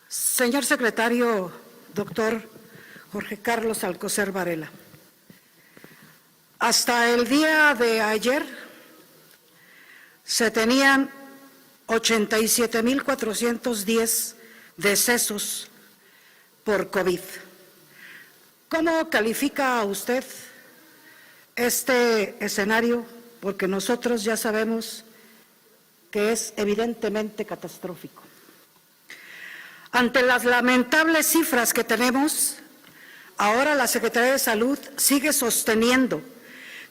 Señor secretario, doctor Jorge Carlos Alcocer Varela, hasta el día de ayer se tenían 87,410 decesos por COVID. ¿Cómo califica usted este escenario? Porque nosotros ya sabemos que es evidentemente catastrófico. Ante las lamentables cifras que tenemos, ahora la Secretaría de Salud sigue sosteniendo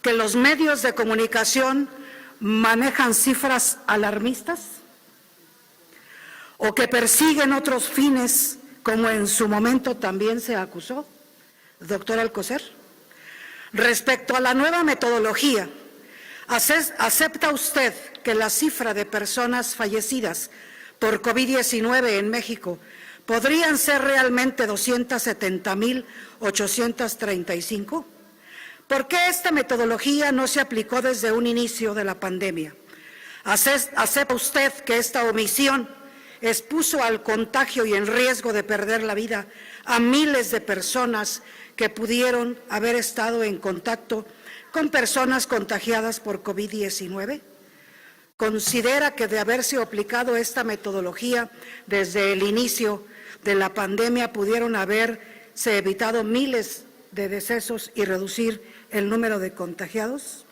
que los medios de comunicación manejan cifras alarmistas o que persiguen otros fines, como en su momento también se acusó, doctor Alcocer. Respecto a la nueva metodología, ¿acepta usted que la cifra de personas fallecidas por COVID-19 en México podrían ser realmente 270,835? ¿Por qué esta metodología no se aplicó desde un inicio de la pandemia? ¿Acepta usted que esta omisión expuso al contagio y en riesgo de perder la vida a miles de personas que pudieron haber estado en contacto con personas contagiadas por COVID-19? ¿Considera que de haberse aplicado esta metodología desde el inicio de la pandemia pudieron haberse evitado miles de decesos y reducir el número de contagiados?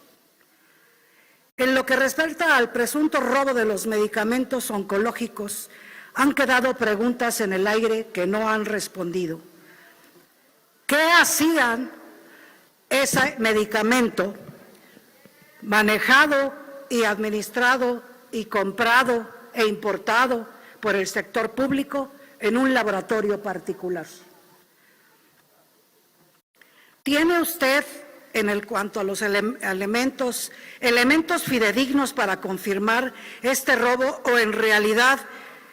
En lo que respecta al presunto robo de los medicamentos oncológicos, han quedado preguntas en el aire que no han respondido. ¿Qué hacían ese medicamento manejado y administrado y comprado e importado por el sector público en un laboratorio particular? ¿Tiene usted, en cuanto a los elementos fidedignos para confirmar este robo o en realidad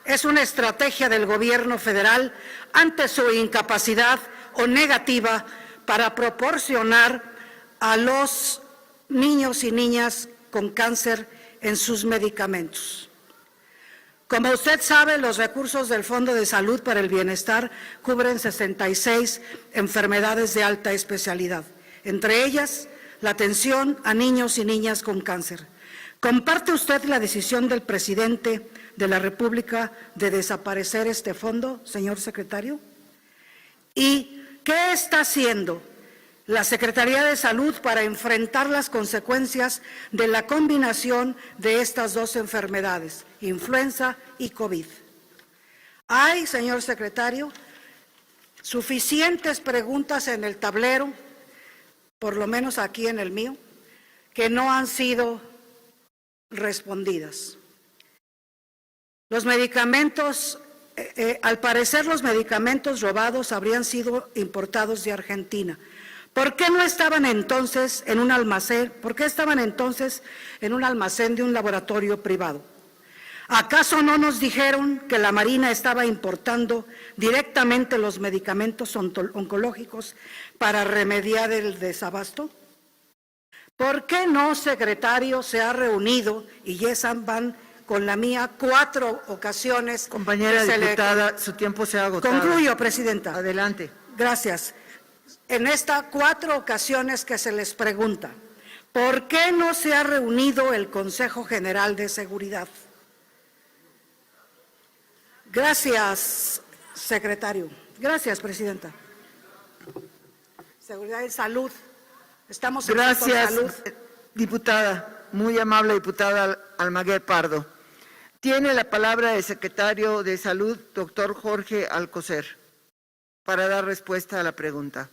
es una estrategia del gobierno federal ante su incapacidad o negativa para proporcionar a los niños y niñas con cáncer en sus medicamentos? Como usted sabe, los recursos del Fondo de Salud para el Bienestar cubren 66 enfermedades de alta especialidad, entre ellas la atención a niños y niñas con cáncer. ¿Comparte usted la decisión del presidente de la República de desaparecer este fondo, señor secretario? ¿Y qué está haciendo la Secretaría de Salud para enfrentar las consecuencias de la combinación de estas dos enfermedades, influenza y COVID? Hay, señor secretario, suficientes preguntas en el tablero, por lo menos aquí en el mío, que no han sido respondidas. Los medicamentos, al parecer los medicamentos robados habrían sido importados de Argentina. ¿Por qué no estaban entonces en un almacén? ¿Por qué estaban entonces en un almacén de un laboratorio privado? ¿Acaso no nos dijeron que la Marina estaba importando directamente los medicamentos oncológicos para remediar el desabasto? ¿Por qué no, secretario, se ha reunido, y ya van con la mía 4 ocasiones? Compañera diputada, su tiempo se ha agotado. Concluyo, presidenta. Adelante. Gracias. En estas 4 ocasiones que se les pregunta, ¿por qué no se ha reunido el Consejo General de Seguridad? Gracias, secretario. Gracias, presidenta. Seguridad y salud. Estamos en Gracias, salud. diputada. Muy amable diputada Almaguer Pardo. Tiene la palabra el secretario de Salud, doctor Jorge Alcocer, para dar respuesta a la pregunta.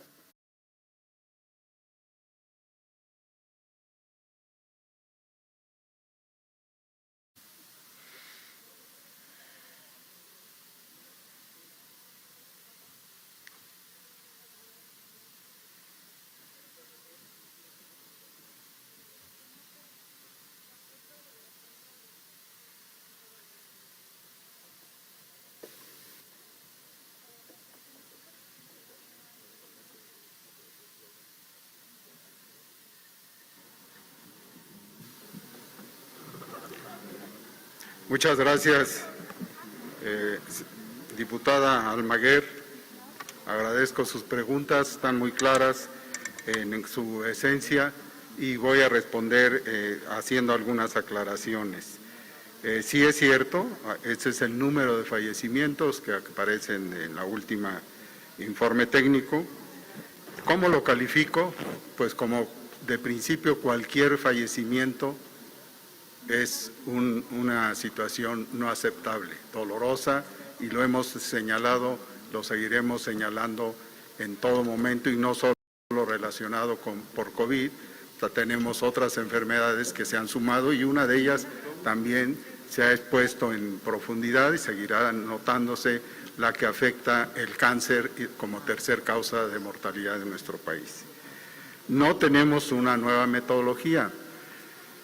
Muchas gracias, Diputada Almaguer, agradezco sus preguntas, están muy claras en su esencia y voy a responder haciendo algunas aclaraciones. Sí es cierto, ese es el número de fallecimientos que aparecen en la última informe técnico. ¿Cómo lo califico? Pues como de principio cualquier fallecimiento es una situación no aceptable, dolorosa, y lo hemos señalado, lo seguiremos señalando en todo momento, y no solo relacionado por COVID, tenemos otras enfermedades que se han sumado y una de ellas también se ha expuesto en profundidad y seguirá notándose, la que afecta el cáncer como tercer causa de mortalidad en nuestro país. No tenemos una nueva metodología,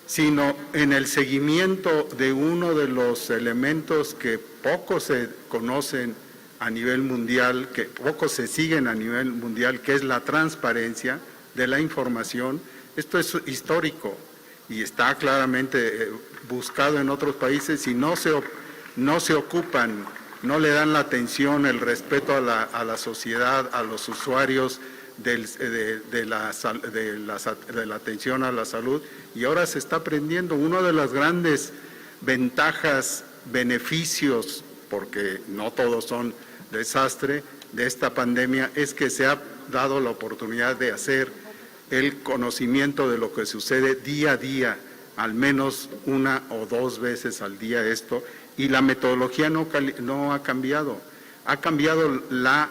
sino en el seguimiento de uno de los elementos que poco se conocen a nivel mundial, que poco se siguen a nivel mundial, que es la transparencia de la información. Esto es histórico y está claramente buscado en otros países y no se ocupan, no le dan la atención, el respeto a la sociedad, a los usuarios de la atención a la salud, y ahora se está aprendiendo. Una de las grandes ventajas, beneficios, porque no todos son desastre, de esta pandemia es que se ha dado la oportunidad de hacer el conocimiento de lo que sucede día a día, al menos una o dos veces al día esto, y la metodología no ha cambiado. Ha cambiado la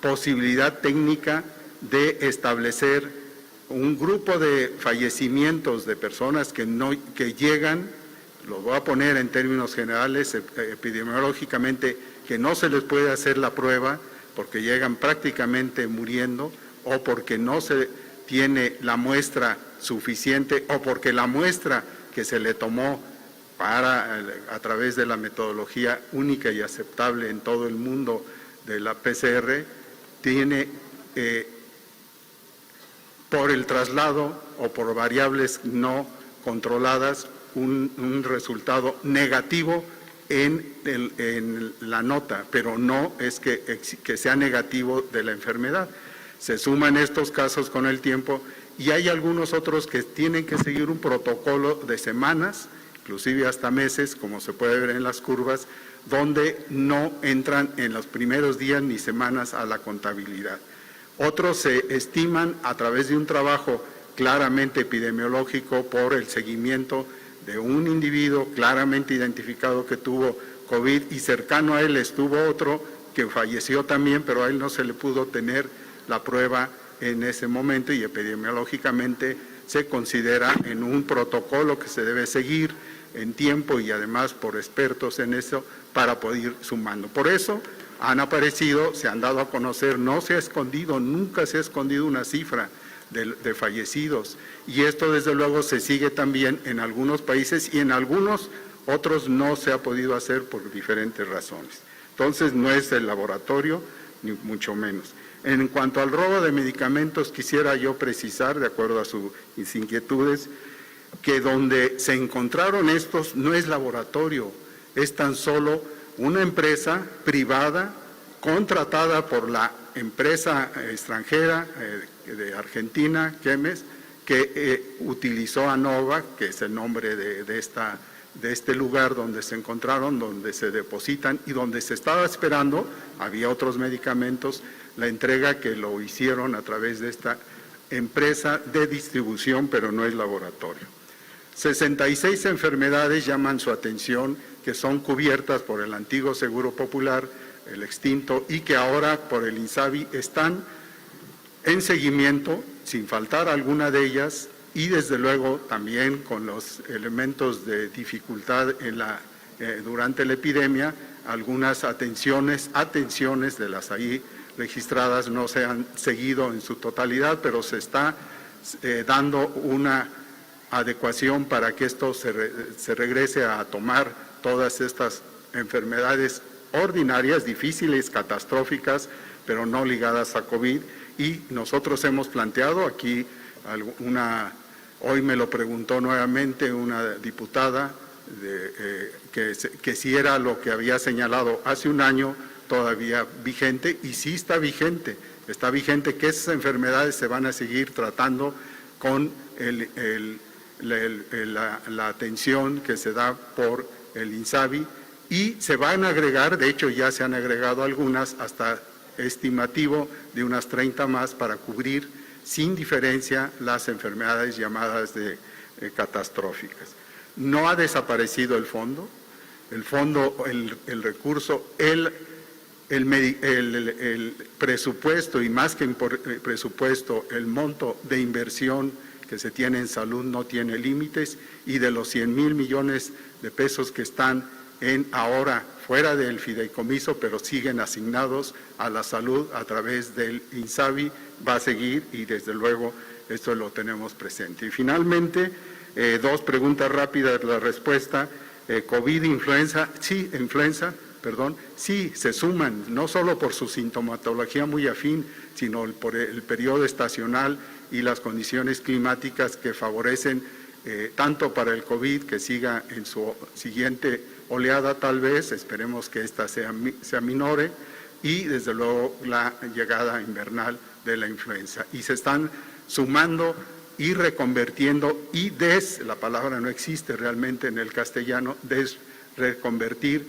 posibilidad técnica de establecer un grupo de fallecimientos de personas que llegan, lo voy a poner en términos generales, epidemiológicamente, que no se les puede hacer la prueba porque llegan prácticamente muriendo, o porque no se tiene la muestra suficiente, o porque la muestra que se le tomó a través de la metodología única y aceptable en todo el mundo de la PCR, tiene por el traslado o por variables no controladas un resultado negativo en la nota, pero no es que sea negativo de la enfermedad. Se suman estos casos con el tiempo y hay algunos otros que tienen que seguir un protocolo de semanas, inclusive hasta meses, como se puede ver en las curvas, donde no entran en los primeros días ni semanas a la contabilidad. Otros se estiman a través de un trabajo claramente epidemiológico por el seguimiento de un individuo claramente identificado que tuvo COVID, y cercano a él estuvo otro que falleció también, pero a él no se le pudo tener la prueba en ese momento, y epidemiológicamente se considera en un protocolo que se debe seguir en tiempo y además por expertos en eso para poder ir sumando. Por eso han aparecido, se han dado a conocer, no se ha escondido, nunca se ha escondido una cifra de fallecidos, y esto desde luego se sigue también en algunos países y en algunos otros no se ha podido hacer por diferentes razones. Entonces no es el laboratorio, ni mucho menos. En cuanto al robo de medicamentos, quisiera yo precisar, de acuerdo a sus inquietudes, que donde se encontraron estos no es laboratorio, es tan solo una empresa privada contratada por la empresa extranjera de Argentina, Chemes, que utilizó ANOVA, que es el nombre de este lugar donde se encontraron, donde se depositan y donde se estaba esperando, había otros medicamentos, la entrega, que lo hicieron a través de esta empresa de distribución, pero no es laboratorio. 66 enfermedades llaman su atención, que son cubiertas por el antiguo Seguro Popular, el extinto, y que ahora por el INSABI están en seguimiento, sin faltar alguna de ellas, y desde luego también con los elementos de dificultad durante la epidemia, algunas atenciones de las ahí registradas no se han seguido en su totalidad, pero se está dando una adecuación para que esto se regrese a tomar todas estas enfermedades ordinarias, difíciles, catastróficas, pero no ligadas a COVID. Y nosotros hemos planteado aquí hoy me lo preguntó nuevamente una diputada, que si era lo que había señalado hace un año, todavía vigente, y sí está vigente que esas enfermedades se van a seguir tratando con la atención que se da por el INSABI, y se van a agregar, de hecho ya se han agregado algunas, hasta estimativo de unas 30 más para cubrir sin diferencia las enfermedades llamadas catastróficas. No ha desaparecido el fondo, el recurso, el presupuesto, y más que presupuesto, el monto de inversión que se tiene en salud no tiene límites, y de los 100,000 millones de pesos que están ahora fuera del fideicomiso, pero siguen asignados a la salud a través del INSABI, va a seguir, y desde luego esto lo tenemos presente. Y finalmente, 2 preguntas rápidas, la respuesta. COVID, influenza, sí, sí, se suman, no solo por su sintomatología muy afín, sino por el periodo estacional y las condiciones climáticas que favorecen tanto para el COVID, que siga en su siguiente oleada tal vez, esperemos que esta sea minore, y desde luego la llegada invernal de la influenza. Y se están sumando y reconvirtiendo, la palabra no existe realmente en el castellano, reconvertir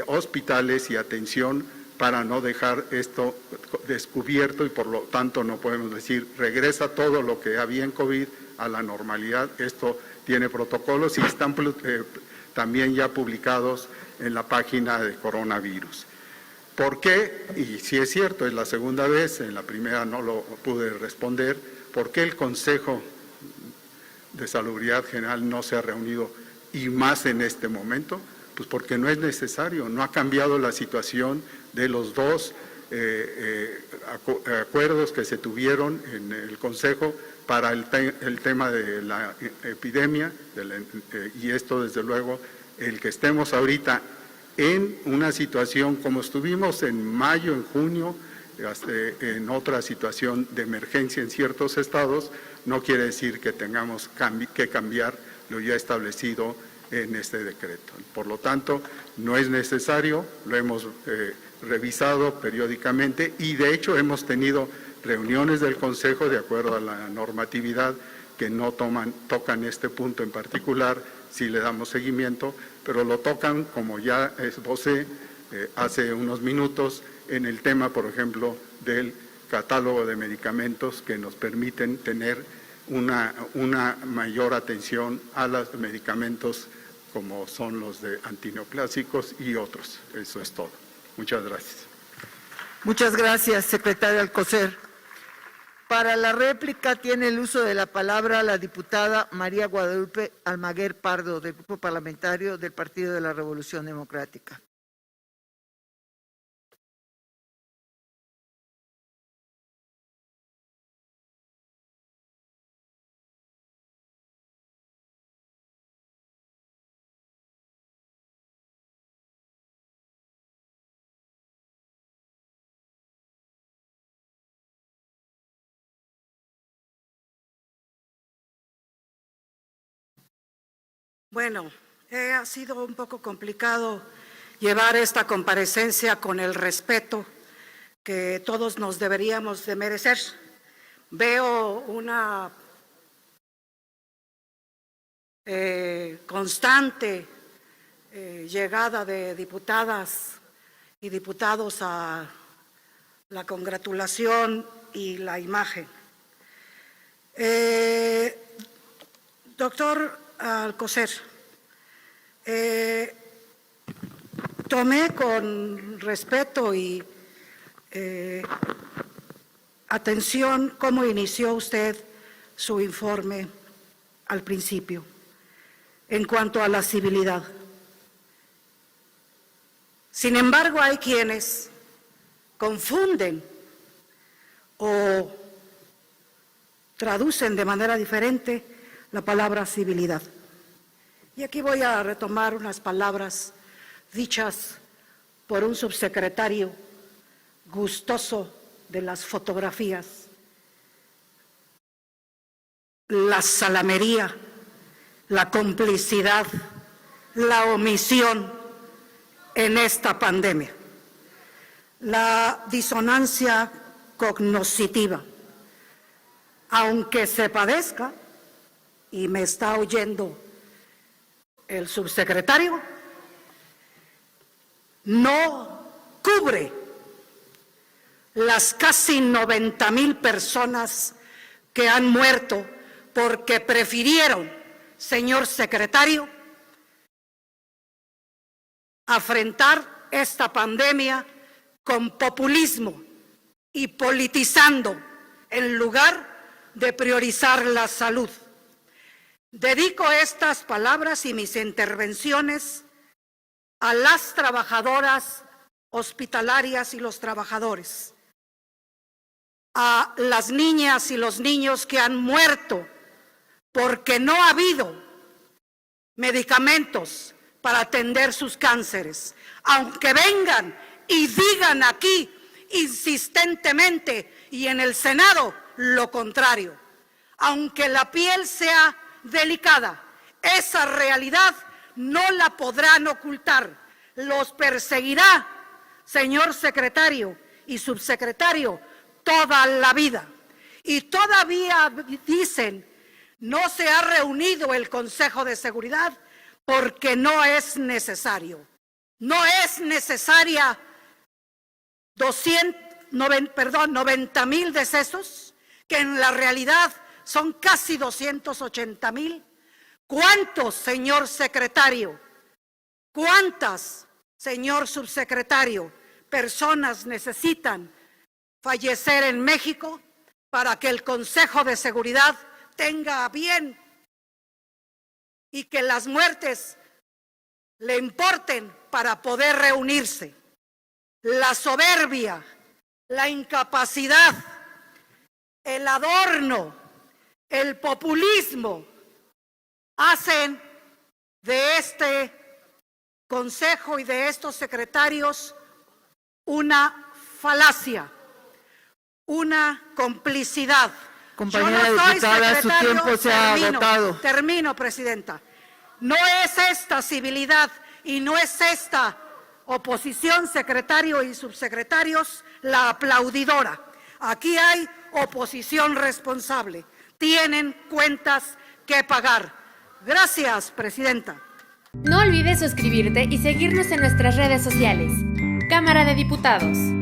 hospitales y atención para no dejar esto descubierto, y por lo tanto no podemos decir regresa todo lo que había en COVID a la normalidad. Esto tiene protocolos y están también ya publicados en la página de coronavirus. ¿Por qué? Y si es cierto, es la segunda vez, en la primera no lo pude responder. ¿Por qué el Consejo de Salubridad General no se ha reunido, y más en este momento? Pues porque no es necesario, no ha cambiado la situación de los 2 acuerdos que se tuvieron en el Consejo para el tema de la epidemia, y esto desde luego, el que estemos ahorita en una situación como estuvimos en mayo, en junio, en otra situación de emergencia en ciertos estados, no quiere decir que tengamos que cambiar lo ya establecido en este decreto. Por lo tanto, no es necesario, lo hemos revisado periódicamente, y de hecho hemos tenido reuniones del Consejo de acuerdo a la normatividad que no tocan este punto en particular, si le damos seguimiento, pero lo tocan, como ya esbocé hace unos minutos, en el tema, por ejemplo, del catálogo de medicamentos que nos permiten tener una mayor atención a los medicamentos como son los de antineoplásicos y otros. Eso es todo. Muchas gracias. Muchas gracias, secretario Alcocer. Para la réplica tiene el uso de la palabra la diputada María Guadalupe Almaguer Pardo, del Grupo Parlamentario del Partido de la Revolución Democrática. Bueno, ha sido un poco complicado llevar esta comparecencia con el respeto que todos nos deberíamos de merecer. Veo una constante llegada de diputadas y diputados a la congratulación y la imagen. Doctor Alcocer, tomé con respeto y atención cómo inició usted su informe al principio en cuanto a la civilidad. Sin embargo, hay quienes confunden o traducen de manera diferente la palabra civilidad. Y aquí voy a retomar unas palabras dichas por un subsecretario gustoso de las fotografías. La salamería, la complicidad, la omisión en esta pandemia. la disonancia cognoscitiva. Aunque se padezca, y me está oyendo el subsecretario, no cubre las casi 90,000 personas que han muerto porque prefirieron, señor secretario, afrontar esta pandemia con populismo y politizando en lugar de priorizar la salud. Dedico estas palabras y mis intervenciones a las trabajadoras hospitalarias y los trabajadores, a las niñas y los niños que han muerto porque no ha habido medicamentos para atender sus cánceres, aunque vengan y digan aquí insistentemente y en el Senado lo contrario. Aunque la piel sea delicada, esa realidad no la podrán ocultar. Los perseguirá, señor secretario y subsecretario, toda la vida. Y todavía dicen, no se ha reunido el Consejo de Seguridad porque no es necesario. No es necesaria 90,000 decesos, que en la realidad son casi 280,000. ¿Cuántos, señor secretario? ¿Cuántas, señor subsecretario, personas necesitan fallecer en México para que el Consejo de Seguridad tenga a bien y que las muertes le importen para poder reunirse? La soberbia, la incapacidad, el adorno, el populismo hacen de este Consejo y de estos secretarios una falacia, una complicidad. Compañera Yo no soy diputada, su secretario, tiempo se ha agotado. Termino, presidenta. No es esta civilidad y no es esta oposición, secretario y subsecretarios, la aplaudidora. Aquí hay oposición responsable. Tienen cuentas que pagar. Gracias, presidenta. No olvides suscribirte y seguirnos en nuestras redes sociales. Cámara de Diputados.